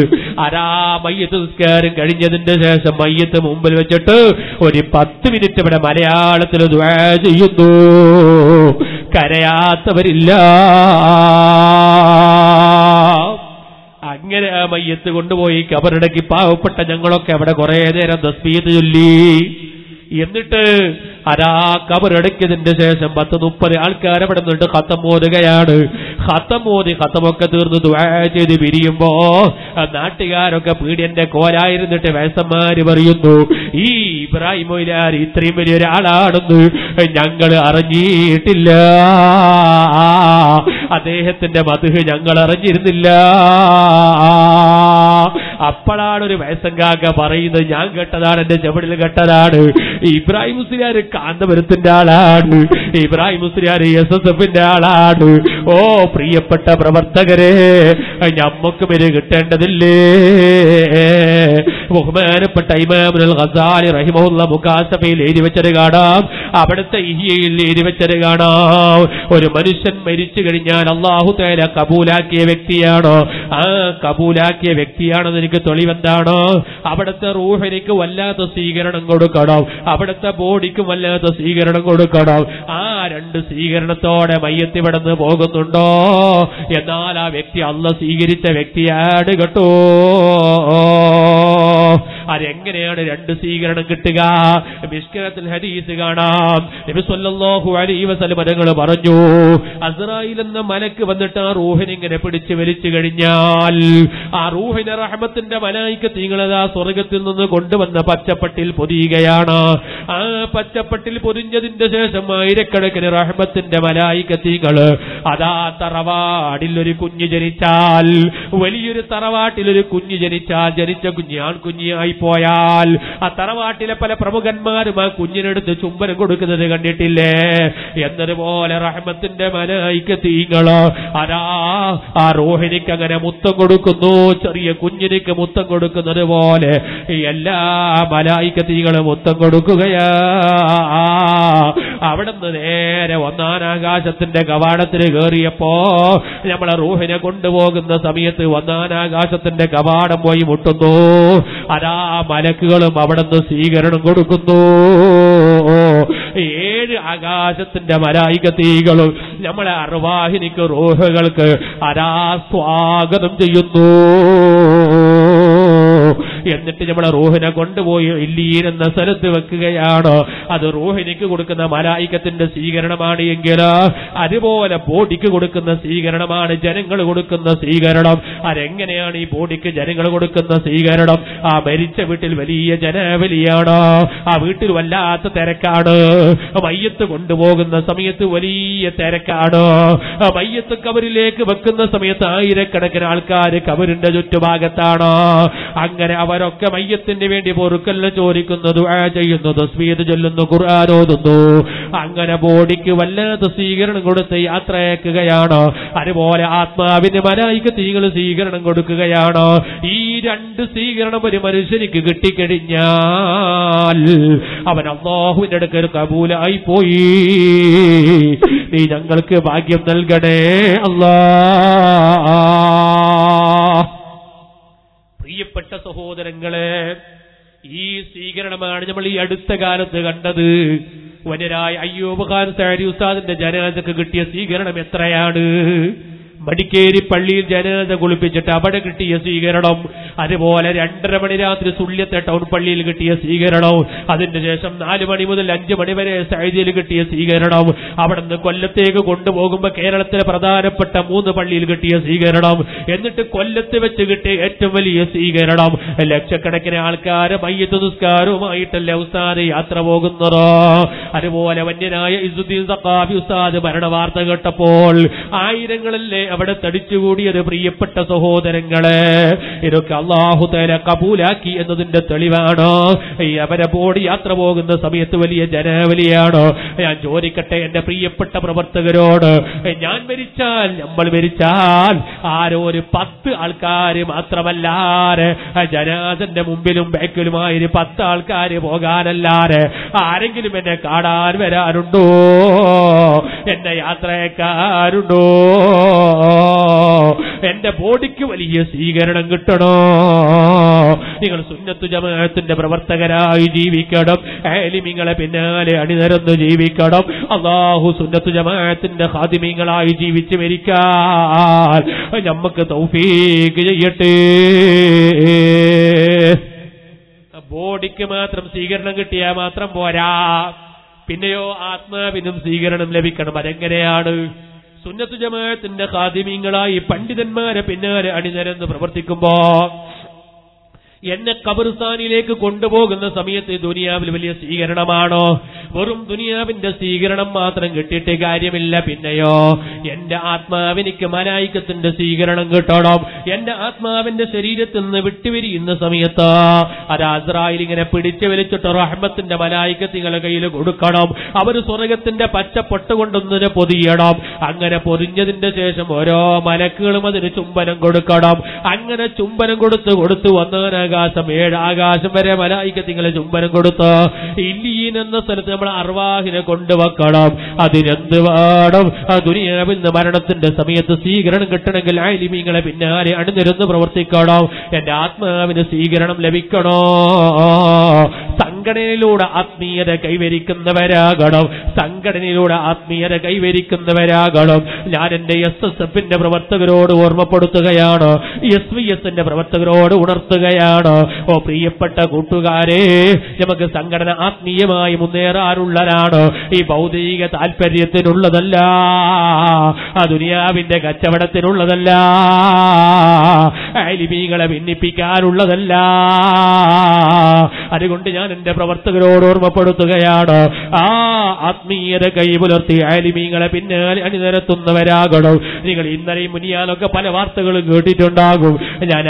മയ്യത്ത് നിസ്കാരം കഴിഞ്ഞതിന്റെ ശേഷം മയ്യത്ത് മുമ്പിൽ വെച്ചിട്ട് ഒരു 10 മിനിറ്റ് ഇവിടെ മലയാളത്തിൽ ദുആ ചെയ്യുന്നു. കരയാത്തവരില്ല. അങ്ങനെ ആ മയ്യത്ത് കൊണ്ടുപോയി കബറടക്കി പാവപ്പെട്ട ഞങ്ങളൊക്കെ അവിടെ കുറെ നേരം തസ്ബീഹ് ചൊല്ലി. എന്നിട്ട് കബറടക്കിയതിന്റെ ശേഷം 10-30 ആൾക്കാർ അവിടെ നിന്നിട്ട് ഖത്തം ഓതുകയാണ്. ഖത്തം ഓതി ഖത്തമൊക്കെ തീർന്ന് ദുആ ചെയ്ത് പിരിയുമ്പോ നാട്ടുകാരൊക്കെ പീഡിയന്റെ കോലായിരുന്നിട്ട് വയസ്സന്മാര് പറയുന്നു, ഈ ഇബ്രാഹിം മൗലാന ഇത്രയും വലിയൊരാളാണെന്ന് ഞങ്ങൾ അറിഞ്ഞിട്ടില്ല. അദ്ദേഹത്തിന്റെ മദ്ഹ് ഞങ്ങൾ അറിഞ്ഞിരുന്നില്ല. അപ്പോഴാണ് ഒരു വയസ്സങ്കാക്ക പറയുന്നത്, ഞാൻ കേട്ടതാണ്, എന്റെ ചെവിടിൽ കേട്ടതാണ്, ഇബ്രാഹിം മുസ്ലിയാർ കാന്തപുരത്തിന്റെ ആളാണ്, ഇബ്രാഹിം മുസ്ലിയാർ SSFന്റെ ആളാണ്. ഓ പ്രിയപ്പെട്ട പ്രവർത്തകരെ, ഞമ്മക്കും ഇത് കിട്ടേണ്ടതില്ലേ? ബഹുമാനപ്പെട്ട ഇമാമുൽ ഗസാലി റഹിമഹുല്ലാ മുകാസഫയിൽ എഴുതി വെച്ചത് കാണാം, അവിടുത്തെ ഇഹ്യയിൽ എഴുതി വെച്ചത് കാണാം. ഒരു മനുഷ്യൻ മരിച്ചു കഴിഞ്ഞാൽ അല്ലാഹു തആല കബൂലാക്കിയ വ്യക്തിയാണോ? ആ കബൂലാക്കിയ വ്യക്തിയാണെന്ന് എനിക്ക് തെളിവെന്താണ്? അവിടുത്തെ റൂഹിനിക്ക് വല്ലാത്ത സ്വീകരണം കൊടുക്കണം, അവിടുത്തെ ബോഡിക്കും വല്ലാത്ത സ്വീകരണം കൊടുക്കണം. ആ 2 സ്വീകരണത്തോടെ മയ്യത്ത് ഇവിടുന്ന് പോകുന്നുണ്ടോ? എന്നാൽ ആ വ്യക്തി അല്ലാഹു സ്വീകരിച്ച വ്യക്തിയാണ് കേട്ടോ. അതെങ്ങനെയാണ് രണ്ട് സ്വീകരണം കിട്ടുക? മിശ്കാത്തുൽ ഹദീസ് കാണാം. നബി സല്ലല്ലാഹു അലൈഹി വസല്ലം തങ്ങൾ പറഞ്ഞു, അസ്രായീൽ എന്ന മലക്ക് വന്നിട്ട് ആ റൂഹിനെ ഇങ്ങനെ പിടിച്ചു വലിച്ചു കഴിഞ്ഞാൽ ആ റൂഹിനെ റഹ്മത്തിന്റെ മലായികത്ത് നിങ്ങളതാ സ്വർഗത്തിൽ നിന്ന് കൊണ്ടുവന്ന പച്ചപ്പട്ടിൽ പൊതിയുകയാണ്. ആ പച്ചപ്പട്ടിൽ പൊതിഞ്ഞതിന്റെ ശേഷം ആയിരക്കണക്കിന് റഹ്മത്തിന്റെ മലായികത്ത് അതാ തറവാടിൽ ഒരു കുഞ്ഞ് ജനിച്ചാൽ, വലിയൊരു തറവാട്ടിൽ ഒരു കുഞ്ഞ് ജനിച്ചാൽ, ജനിച്ച കുഞ്ഞ് ആൺകുഞ്ഞായി പോയാൽ ആ തറവാട്ടിലെ പല പ്രമുഖന്മാരും ആ കുഞ്ഞിനെടുത്ത് ചുംബനം കൊടുക്കുന്നത് കണ്ടിട്ടില്ലേ? എന്നതുപോലെ റഹ്മത്തിന്റെ മലായികത്ത് അതാ ആ റൂഹിനിക്ക് അങ്ങനെ മുത്തം കൊടുക്കുന്നു. ചെറിയ കുഞ്ഞിനിക്ക് മുത്തം കൊടുക്കുന്നത് പോലെ എല്ലാ മലായികത്തുകളും മുത്തം കൊടുക്കുകയാ. അവിടുന്ന് നേരെ ഒന്നാം ആകാശത്തിന്റെ കവാടത്തിന് കയറിയപ്പോ നമ്മളെ റൂഹിനെ കൊണ്ടുപോകുന്ന സമയത്ത് ഒന്നാം ആകാശത്തിന്റെ കവാടം പോയി മുട്ടുന്നു. അതാ മലക്കുകളും അവിടുന്ന് സ്വീകരണം കൊടുക്കുന്നു. 7 ആകാശത്തിന്റെ മലായികത്തുകളും നമ്മളെ അർവാഹിനിക്ക് റൂഹുകൾക്ക് അതാ സ്വാഗതം ചെയ്യുന്നു. എന്നിട്ട് നമ്മളെ റൂഹിനെ കൊണ്ടുപോയി ഇല്ലീൻ എന്ന സ്ഥലത്ത് വെക്കുകയാണ്. അത് റൂഹിനിക്ക് കൊടുക്കുന്ന മലായികത്തിന്റെ സ്വീകരണമാണ് എങ്കിൽ അതുപോലെ ബോഡിക്ക് കൊടുക്കുന്ന സ്വീകരണമാണ് ജനങ്ങൾ കൊടുക്കുന്ന സ്വീകരണം. അതെങ്ങനെയാണ് ഈ ബോഡിക്ക് ജനങ്ങൾ കൊടുക്കുന്ന സ്വീകരണം? ആ മരിച്ച വീട്ടിൽ വലിയ ജനവലിയാണ്. ആ വീട്ടിൽ വല്ലാത്ത തിരക്കാണ്. മയ്യത്ത് കൊണ്ടുപോകുന്ന സമയത്ത് വലിയ തിരക്കാണ്. മയ്യത്ത് കബറിലേക്ക് വെക്കുന്ന സമയത്ത് ആയിരക്കണക്കിന് ആൾക്കാർ കബറിന്റെ ചുറ്റുഭാഗത്താണ്. അങ്ങനെ അവരൊക്കെ മയ്യത്തിന് വേണ്ടി പൊറുക്കലിന് ചോദിക്കുന്നു, ദുആ ചെയ്യുന്നു, തസ്ബീഹ് ചൊല്ലുന്നു, ഖുർആൻ ഓതുന്നു. അങ്ങനെ ബോഡിക്ക് വല്ലാത്ത സ്വീകരണം കൊടുത്ത് യാത്രയാക്കുകയാണ്. അതുപോലെ ആത്മാവിന് മലായികത്ത് സ്വീകരണം കൊടുക്കുകയാണ്. ഈ 2 സ്വീകരണം ഒരു മനുഷ്യനിക്ക് കിട്ടിക്കഴിഞ്ഞാൽ അവൻ അല്ലാഹുവിന്റെ അടുക്കൽ കബൂലായി പോയി. നീ ഞങ്ങൾക്ക് ഭാഗ്യം നൽകണേ അല്ലാഹ്. പ്രിയപ്പെട്ട സഹോദരങ്ങളെ, ഈ സ്വീകരണമാണ് നമ്മൾ ഈ അടുത്ത കാലത്ത് കണ്ടത്. വനരായ അയ്യൂബ് ഖാൻ സഅദി ഉസ്താദിന്റെ ജനാസക്ക് കിട്ടിയ സ്വീകരണം എത്രയാണ്? മടിക്കേരി പള്ളിയിൽ ജനാസ കുളിപ്പിച്ചിട്ട് അവിടെ കിട്ടിയ സ്വീകരണം, അതുപോലെ 2:30 മണി രാത്രി സുള്യത്തെ ടൗൺ പള്ളിയിൽ കിട്ടിയ സ്വീകരണം, അതിന് ശേഷം 4 മണി മുതൽ 5 മണി വരെ സൗദിയിൽ കിട്ടിയ സ്വീകരണം, അവിടെ നിന്ന് കൊല്ലത്തേക്ക് കൊണ്ടുപോകുമ്പോൾ കേരളത്തിലെ പ്രധാനപ്പെട്ട 3 പള്ളിയിൽ കിട്ടിയ സ്വീകരണം, എന്നിട്ട് കൊല്ലത്ത് വെച്ച് കിട്ടിയ ഏറ്റവും വലിയ സ്വീകരണം. ലക്ഷക്കണക്കിന് ആൾക്കാർ മയ്യത്ത് നിസ്കാരവുമായിട്ടല്ലേ ഉസ്താദ് യാത്ര പോകുന്നത്. അതുപോലെ വന്യനായ ഇസുദ്ദീൻ സഖാഫി ഉസ്താദ് മരണ വാർത്ത കേട്ടപ്പോൾ ആയിരങ്ങളല്ലേ അവിടെ തടിച്ചുകൂടിയത്. പ്രിയപ്പെട്ട സഹോദരങ്ങളെ, ഇതൊക്കെ അല്ലാഹു തആല കബൂലാക്കി എന്നതിന്റെ തെളിവാണ്. അവരെ ബോഡി യാത്ര പോകുന്ന സമയത്ത് വലിയ ജനവലിയാണ്. ഞാൻ ചോദിക്കട്ടെ എന്റെ പ്രിയപ്പെട്ട പ്രവർത്തകരോട്, ഞാൻ മരിച്ചാൽ, നമ്മൾ മരിച്ചാൽ ആരോ ഒരു 10 ആൾക്കാർ മാത്രമല്ലാതെ ജനാസന്റെ മുമ്പിലും ബാക്കിലുമായി 10 ആൾക്കാർ പോകാനല്ലാതെ ആരെങ്കിലും എന്നെ കാണാൻ വരാറുണ്ടോ? എന്റെ യാത്രക്കാരുണ്ടോ? എന്റെ ബോഡിക്ക് വലിയ സ്വീകരണം കിട്ടണോ? നിങ്ങൾ സുന്നത്തു ജമാഅത്തിന്റെ പ്രവർത്തകരായി ജീവിക്കണം. ആലിമീങ്ങളെ പിന്നാലെ അണിനിരന്ന് ജീവിക്കണം. അല്ലാഹു സുന്നത്തു ജമാഅത്തിന്റെ ഖാദിമീങ്ങളായി ജീവിച്ച് മരിക്കാൻ നമുക്ക് തൗഫീഖ് ചെയ്യട്ടെ. ബോഡിക്ക് മാത്രം സ്വീകരണം കിട്ടിയാൽ മാത്രം പോരാ, പിന്നെയോ ആത്മാവിനും സ്വീകരണം ലഭിക്കണം. അതെങ്ങനെയാണ്? സുന്നത്തു ജമാഅത്തിന്റെ ഖാദിമീങ്ങളായി പണ്ഡിതന്മാരെ പിന്നാലെ അണിനിരന്ന് പ്രവർത്തിക്കുമ്പോ എന്നെ ഖബർസ്ഥാനിലേക്ക് കൊണ്ടുപോകുന്ന സമയത്ത് ദുനിയാവിൽ വലിയ സ്വീകരണമാണോ? വെറും ദുനിയാവിന്റെ സ്വീകരണം മാത്രം കിട്ടിയിട്ട് കാര്യമില്ല. പിന്നെയോ എന്റെ ആത്മാവിനിക്ക് മലായികത്തിന്റെ സ്വീകരണം കിട്ടണം. എന്റെ ആത്മാവിന്റെ ശരീരത്തിൽ നിന്ന് വിട്ടുപിരിയുന്ന സമയത്ത് അത് അസ്രായിൽ ഇങ്ങനെ പിടിച്ചു വലിച്ചിട്ട് റഹ്മത്തിന്റെ മലായികത്തുകളുടെ കയ്യിൽ കൊടുക്കണം. അവര് സ്വർഗത്തിന്റെ പച്ച പൊട്ടുകൊണ്ടൊന്നിനെ പൊതിയണം. അങ്ങനെ പൊതിഞ്ഞതിന്റെ ശേഷം ഓരോ മലക്കുകളും അതിന് ചുംബനം കൊടുക്കണം. അങ്ങനെ ചുംബനം കൊടുത്ത് വന്നാനാകാശം 7 ആകാശം വരെ മലായികത്തുകളെ ചുംബനം കൊടുത്ത് ഇല്ലീൻ എന്ന സ്ഥലത്ത് നമ്മൾ അർവാഹിനെ കൊണ്ടുവെക്കണം. അതിനെന്ത് വേണം? ദുനിയാവിൽ നിന്ന് മരണത്തിന്റെ സമയത്ത് സ്വീകരണം കിട്ടണമെങ്കിൽ ആലിമീങ്ങളെ പിന്നാലെ അണിനിരന്ന് പ്രവർത്തിക്കണം. എന്റെ ആത്മാവിന് സ്വീകരണം ലഭിക്കണോ? സംഘടനയിലൂടെ ആത്മീയത കൈവരിക്കുന്നവരാകണം, സംഘടനയിലൂടെ ആത്മീയത കൈവരിക്കുന്നവരാകണം. ഞാൻ എന്റെ SSFന്റെ പ്രവർത്തകരോട് ഓർമ്മപ്പെടുത്തുകയാണ്, SVSന്റെ പ്രവർത്തകരോട് ഉണർത്തുകയാണ്. ഓ പ്രിയപ്പെട്ട കൂട്ടുകാരെ, നമുക്ക് സംഘടന ആത്മീയമായി മുന്നേറാനുള്ളതാണ്, ഈ ഭൗതിക താല്പര്യത്തിനുള്ളതല്ല, ആ ദുനിയാവിന്റെ കച്ചവടത്തിനുള്ളതല്ല, ആലിമീങ്ങളെ ഭിന്നിപ്പിക്കാനുള്ളതല്ല. അതുകൊണ്ട് ഞാൻ എന്റെ പ്രവർത്തകരോട് ഓർമ്മപ്പെടുത്തുകയാണ്, ആ ആത്മീയത കൈപുലർത്തി ആലിമീങ്ങളെ പിന്നാലെ അണിനിരത്തുന്നവരാകണം. നിങ്ങൾ ഇന്നലെയും മുനിയാലൊക്കെ പല വാർത്തകളും കേട്ടിട്ടുണ്ടാകും. ഞാൻ